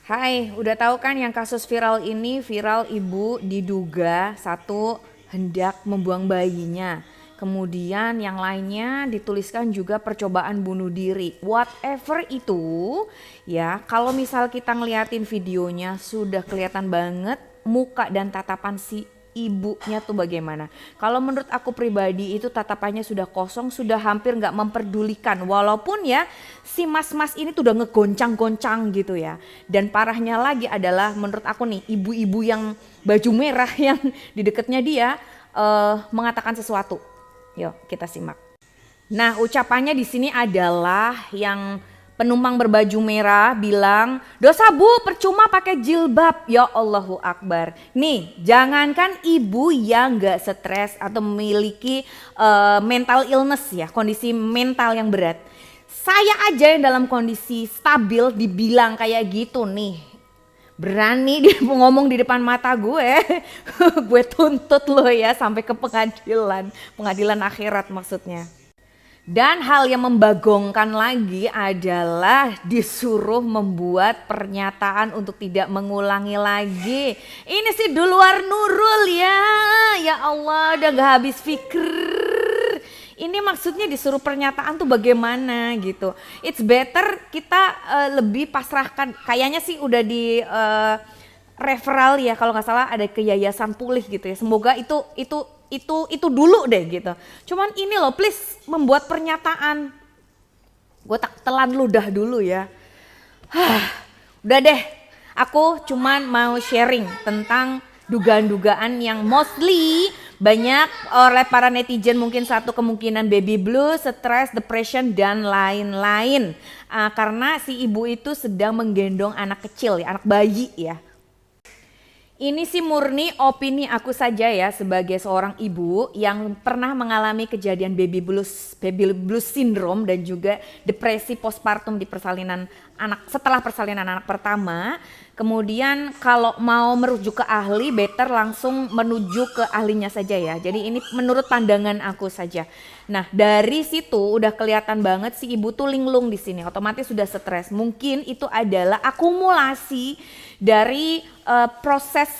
Hai, udah tahu kan yang kasus viral ini, viral ibu diduga satu hendak membuang bayinya. Kemudian yang lainnya dituliskan juga percobaan bunuh diri. Whatever itu, ya kalau misal kita ngeliatin videonya sudah kelihatan banget muka dan tatapan si ibunya tuh bagaimana. Kalau menurut aku pribadi itu tatapannya sudah kosong, sudah hampir nggak memperdulikan. Walaupun ya si mas-mas ini tuh udah ngegoncang-goncang gitu ya. Dan parahnya lagi adalah menurut aku nih ibu-ibu yang baju merah yang di dekatnya dia mengatakan sesuatu. Yuk kita simak. Nah, ucapannya di sini adalah yang penumpang berbaju merah bilang, "Dosa Bu, percuma pakai jilbab." Ya Allahu Akbar. Nih, jangankan ibu yang gak stres atau memiliki mental illness ya, kondisi mental yang berat. Saya aja yang dalam kondisi stabil dibilang kayak gitu nih. Berani dia ngomong di depan mata gue. Gue tuntut lo ya sampai ke pengadilan. Pengadilan akhirat maksudnya. Dan hal yang membagongkan lagi adalah disuruh membuat pernyataan untuk tidak mengulangi lagi. Ini sih duluar nurul ya. Ya Allah, udah gak habis pikir. Ini maksudnya disuruh pernyataan tuh bagaimana gitu. It's better kita lebih pasrahkan. Kayaknya sih udah di referral ya kalau nggak salah ada ke yayasan pulih gitu ya. Semoga itu dulu deh gitu. Cuman ini loh, please membuat pernyataan. Gue tak telan ludah dulu ya. Udah deh, aku cuman mau sharing tentang dugaan-dugaan yang mostly banyak oleh para netizen, mungkin satu kemungkinan baby blues, stres, depression dan lain-lain. Karena si ibu itu sedang menggendong anak kecil ya, anak bayi ya. Ini sih murni opini aku saja ya sebagai seorang ibu yang pernah mengalami kejadian baby blues syndrome dan juga depresi postpartum di persalinan anak setelah persalinan anak pertama. Kemudian kalau mau merujuk ke ahli, better langsung menuju ke ahlinya saja ya. Jadi ini menurut pandangan aku saja. Nah, dari situ udah kelihatan banget si ibu tuh linglung di sini, otomatis sudah stres. Mungkin itu adalah akumulasi dari proses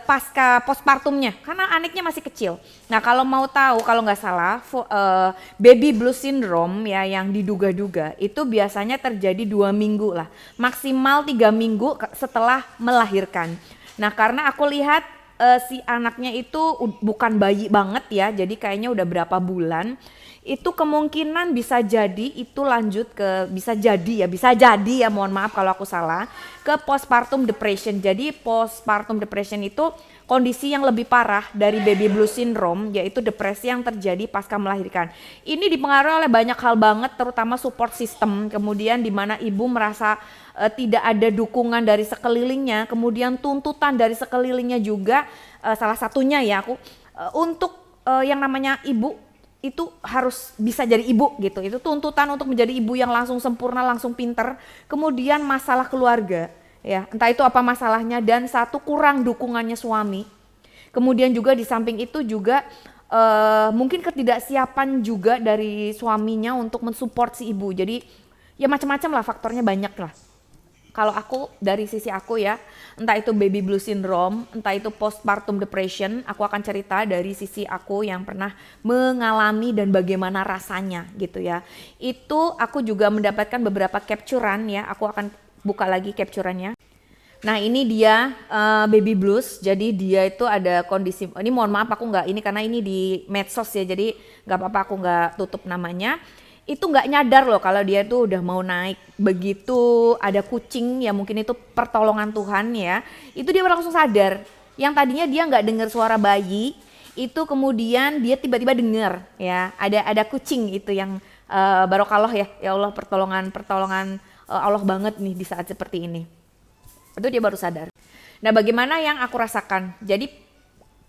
pasca postpartumnya karena anaknya masih kecil. Nah, kalau mau tahu, kalau nggak salah baby blues syndrome ya yang diduga-duga itu biasanya terjadi 2 minggu lah, maksimal 3 minggu setelah melahirkan. Nah, karena aku lihat si anaknya itu bukan bayi banget ya, jadi kayaknya udah berapa bulan. Itu kemungkinan bisa jadi itu lanjut ke bisa jadi ya, mohon maaf kalau aku salah, ke postpartum depression. Jadi postpartum depression itu kondisi yang lebih parah dari baby blues syndrome, yaitu depresi yang terjadi pasca melahirkan. Ini dipengaruhi oleh banyak hal banget, terutama support system, kemudian di mana ibu merasa tidak ada dukungan dari sekelilingnya, kemudian tuntutan dari sekelilingnya juga, salah satunya ya aku untuk yang namanya ibu itu harus bisa jadi ibu gitu. Itu tuntutan untuk menjadi ibu yang langsung sempurna, langsung pinter. Kemudian masalah keluarga ya, entah itu apa masalahnya, dan satu kurang dukungannya suami. Kemudian juga di samping itu juga mungkin ketidaksiapan juga dari suaminya untuk mensupport si ibu. Jadi ya macam-macam lah, faktornya banyak lah. Kalau aku dari sisi aku ya, entah itu baby blues syndrome, entah itu postpartum depression, aku akan cerita dari sisi aku yang pernah mengalami dan bagaimana rasanya gitu ya. Itu aku juga mendapatkan beberapa capturean ya, aku akan buka lagi capturannya. Nah, ini dia baby blues. Jadi dia itu ada kondisi, ini mohon maaf aku nggak ini karena ini di medsos ya, jadi nggak apa-apa aku nggak tutup namanya. Itu nggak nyadar loh kalau dia tuh udah mau naik. Begitu ada kucing ya, mungkin itu pertolongan Tuhan ya, itu dia langsung sadar. Yang tadinya dia nggak dengar suara bayi, itu kemudian dia tiba-tiba dengar ya, ada kucing itu yang barokallah ya Allah, pertolongan Allah banget nih di saat seperti ini. Itu dia baru sadar. Nah, bagaimana yang aku rasakan? Jadi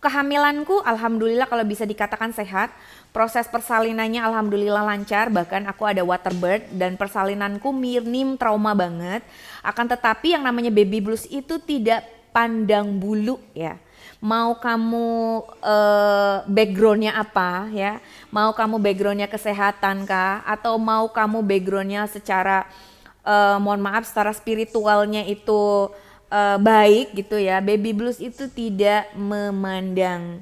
kehamilanku alhamdulillah kalau bisa dikatakan sehat, proses persalinannya alhamdulillah lancar, bahkan aku ada waterbirth dan persalinanku minim trauma banget. Akan tetapi yang namanya baby blues itu tidak pandang bulu ya. Mau kamu backgroundnya apa ya, mau kamu backgroundnya kesehatan kah, atau mau kamu backgroundnya secara mohon maaf secara spiritualnya itu baik gitu ya, baby blues itu tidak memandang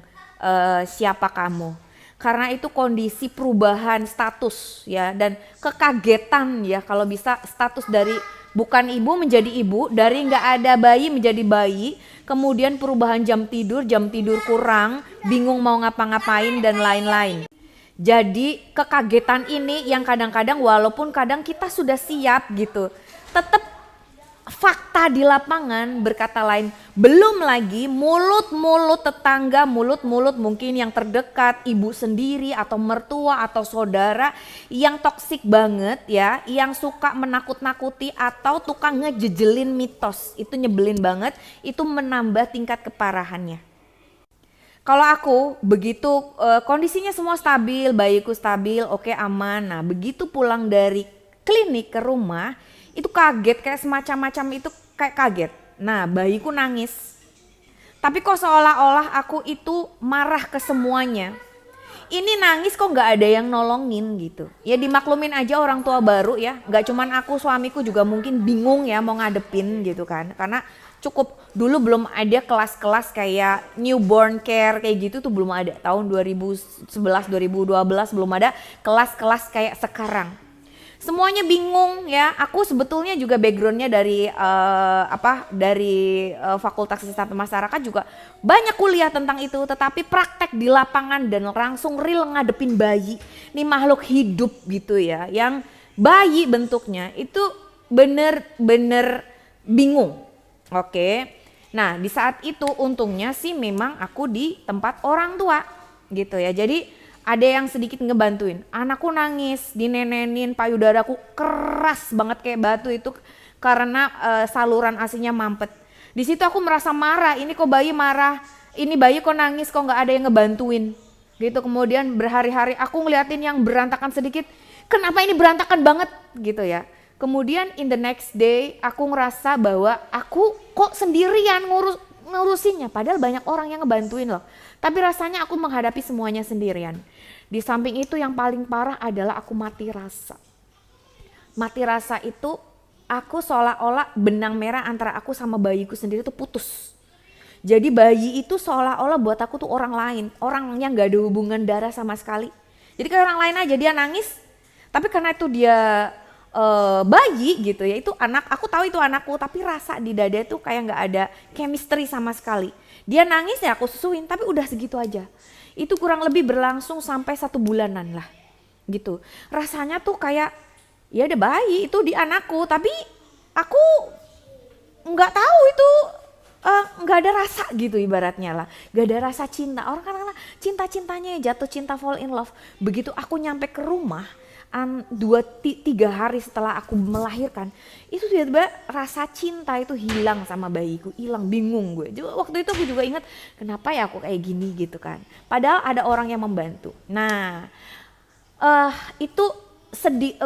siapa kamu. Karena itu kondisi perubahan status ya, dan kekagetan ya, kalau bisa status dari bukan ibu menjadi ibu, dari nggak ada bayi menjadi bayi, kemudian perubahan jam tidur kurang, bingung mau ngapa-ngapain dan lain-lain. Jadi kekagetan ini yang kadang-kadang walaupun kadang kita sudah siap gitu, tetap fakta di lapangan berkata lain. Belum lagi mulut-mulut tetangga, mulut-mulut mungkin yang terdekat, ibu sendiri atau mertua atau saudara yang toksik banget ya, yang suka menakut-nakuti atau tukang ngejejelin mitos. Itu nyebelin banget, itu menambah tingkat keparahannya. Kalau aku begitu kondisinya semua stabil, bayiku stabil, oke aman. Nah begitu pulang dari klinik ke rumah, itu kaget kayak semacam-macam itu kayak kaget. Nah bayiku nangis. Tapi kok seolah-olah aku itu marah ke semuanya. Ini nangis kok gak ada yang nolongin gitu. Ya dimaklumin aja orang tua baru ya. Gak cuman aku, suamiku juga mungkin bingung ya mau ngadepin gitu kan. Karena cukup dulu belum ada kelas-kelas kayak newborn care kayak gitu tuh belum ada. Tahun 2011, 2012 belum ada kelas-kelas kayak sekarang. Semuanya bingung ya. Aku sebetulnya juga backgroundnya dari Fakultas Kesehatan Masyarakat juga banyak kuliah tentang itu. Tetapi praktek di lapangan dan langsung real ngadepin bayi. Ini makhluk hidup gitu ya. Yang bayi bentuknya itu bener-bener bingung. Oke. Nah di saat itu untungnya sih memang aku di tempat orang tua gitu ya. Jadi ada yang sedikit ngebantuin. Anakku nangis, dinenenin, payudaraku keras banget kayak batu itu karena saluran asinya mampet. Di situ aku merasa marah, ini kok bayi marah, ini bayi kok nangis, kok nggak ada yang ngebantuin. Gitu kemudian berhari-hari aku ngeliatin yang berantakan sedikit, kenapa ini berantakan banget gitu ya. Kemudian in the next day aku ngerasa bahwa aku kok sendirian ngurusinnya, padahal banyak orang yang ngebantuin loh. Tapi rasanya aku menghadapi semuanya sendirian. Di samping itu yang paling parah adalah aku mati rasa. Mati rasa itu aku seolah-olah benang merah antara aku sama bayiku sendiri tuh putus. Jadi bayi itu seolah-olah buat aku tuh orang lain, orang yang gak ada hubungan darah sama sekali. Jadi kayak orang lain aja, dia nangis, tapi karena itu dia bayi gitu ya, itu anak, aku tahu itu anakku, tapi rasa di dada tuh kayak gak ada chemistry sama sekali. Dia nangis ya aku susuin, tapi udah segitu aja. Itu kurang lebih berlangsung sampai 1 bulanan lah gitu. Rasanya tuh kayak ya ada bayi itu di anakku, tapi aku nggak tahu itu nggak ada rasa gitu ibaratnya lah. Nggak ada rasa cinta. Orang kan cinta-cintanya jatuh cinta, fall in love. Begitu aku nyampe ke rumah 2-3 hari setelah aku melahirkan, itu tiba-tiba rasa cinta itu hilang sama bayiku, hilang, bingung gue. Juga waktu itu aku juga ingat kenapa ya aku kayak gini gitu kan. Padahal ada orang yang membantu. Nah, itu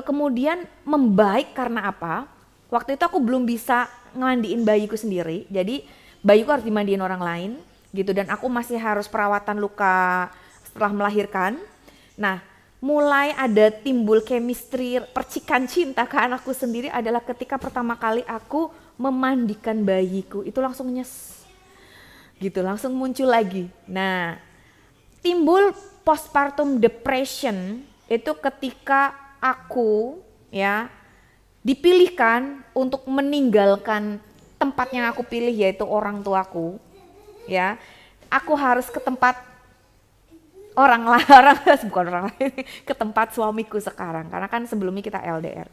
kemudian membaik karena apa? Waktu itu aku belum bisa ngemandiin bayiku sendiri, jadi bayiku harus dimandiin orang lain gitu, dan aku masih harus perawatan luka setelah melahirkan. Nah, mulai ada timbul chemistry, percikan cinta ke anakku sendiri adalah ketika pertama kali aku memandikan bayiku. Itu langsung gitu, langsung muncul lagi. Nah, timbul postpartum depression itu ketika aku ya dipilihkan untuk meninggalkan tempat yang aku pilih, yaitu orang tuaku ya. Aku harus ke tempat bukan orang lain, ke tempat suamiku sekarang, karena kan sebelumnya kita LDR.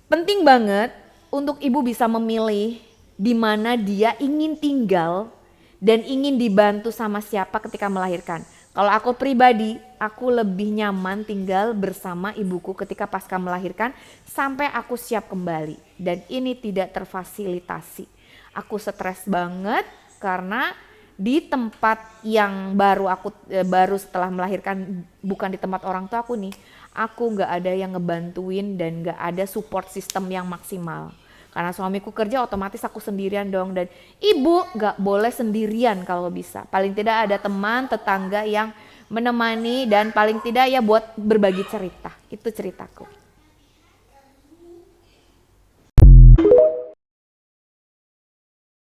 Penting banget untuk ibu bisa memilih di mana dia ingin tinggal dan ingin dibantu sama siapa ketika melahirkan. Kalau aku pribadi, aku lebih nyaman tinggal bersama ibuku ketika pasca melahirkan sampai aku siap kembali, dan ini tidak terfasilitasi. Aku stres banget karena di tempat yang baru setelah melahirkan, bukan di tempat orang tua aku nih, aku nggak ada yang ngebantuin dan nggak ada support system yang maksimal. Karena suamiku kerja, otomatis aku sendirian dong, dan ibu nggak boleh sendirian kalau bisa. Paling tidak ada teman, tetangga yang menemani, dan paling tidak ya buat berbagi cerita. Itu ceritaku.